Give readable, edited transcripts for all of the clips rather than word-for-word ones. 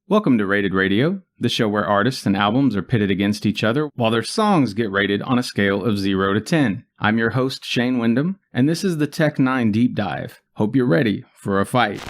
Welcome to Rated Radio, the show where artists and albums are pitted against each other while their songs get rated on a scale of 0 to 10. I'm your host, Shane Wyndham, and this is the Tech9 Deep Dive. Hope you're ready for a fight.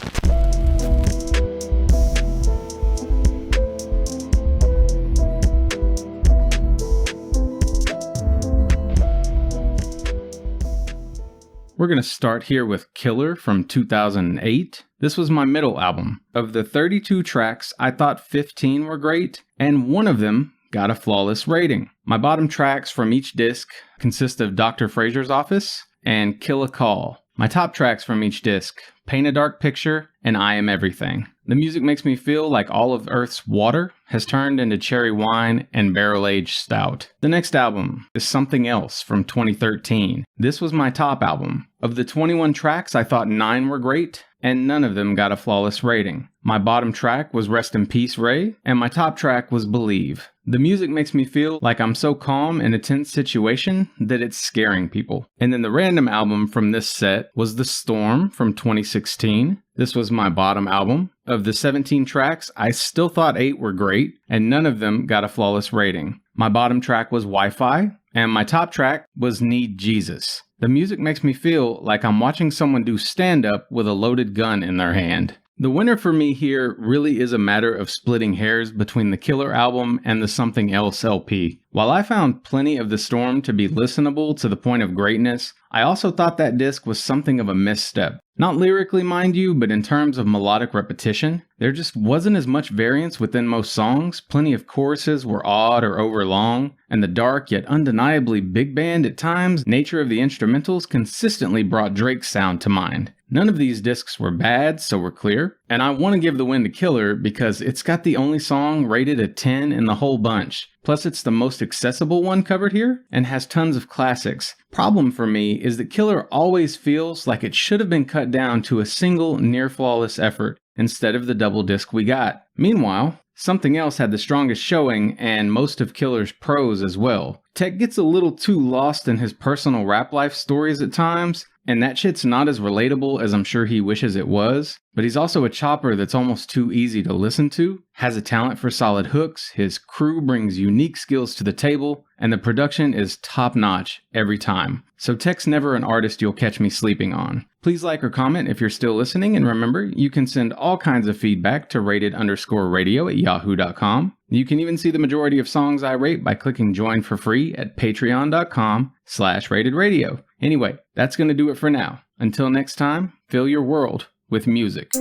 We're going to start here with Killer from 2008. This was my middle album. Of the 32 tracks, I thought 15 were great, and one of them got a flawless rating. My bottom tracks from each disc consist of Dr. Fraser's Office and Kill a Call. My top tracks from each disc, Paint a Dark Picture and I Am Everything. The music makes me feel like all of Earth's water has turned into cherry wine and barrel-aged stout. The next album is Something Else from 2013. This was my top album. Of the 21 tracks, I thought 9 were great, and none of them got a flawless rating. My bottom track was Rest in Peace, Ray, and my top track was Believe. The music makes me feel like I'm so calm in a tense situation that it's scaring people. And then the random album from this set was The Storm from 2016. This was my bottom album. Of the 17 tracks, I still thought 8 were great, and none of them got a flawless rating. My bottom track was Wi-Fi, and my top track was Need Jesus. The music makes me feel like I'm watching someone do stand-up with a loaded gun in their hand. The winner for me here really is a matter of splitting hairs between the Killer album and the Something Else LP. While I found plenty of The Storm to be listenable to the point of greatness, I also thought that disc was something of a misstep. Not lyrically, mind you, but in terms of melodic repetition. There just wasn't as much variance within most songs, plenty of choruses were odd or overlong, and the dark yet undeniably big band at times nature of the instrumentals consistently brought Drake's sound to mind. None of these discs were bad, so we're clear, and I want to give the win to Killer because it's got the only song rated a 10 in the whole bunch. Plus it's the most accessible one covered here, and has tons of classics. Problem for me is that Killer always feels like it should have been cut down to a single near-flawless effort instead of the double disc we got. Meanwhile, Something Else had the strongest showing and most of Killer's prose as well. Tech gets a little too lost in his personal rap life stories at times, and that shit's not as relatable as I'm sure he wishes it was, but he's also a chopper that's almost too easy to listen to, has a talent for solid hooks, his crew brings unique skills to the table, and the production is top-notch every time. So Tech's never an artist you'll catch me sleeping on. Please like or comment if you're still listening, and remember, you can send all kinds of feedback to rated_radio@yahoo.com. You can even see the majority of songs I rate by clicking join for free at patreon.com/ratedradio. Anyway, that's going to do it for now. Until next time, fill your world with music.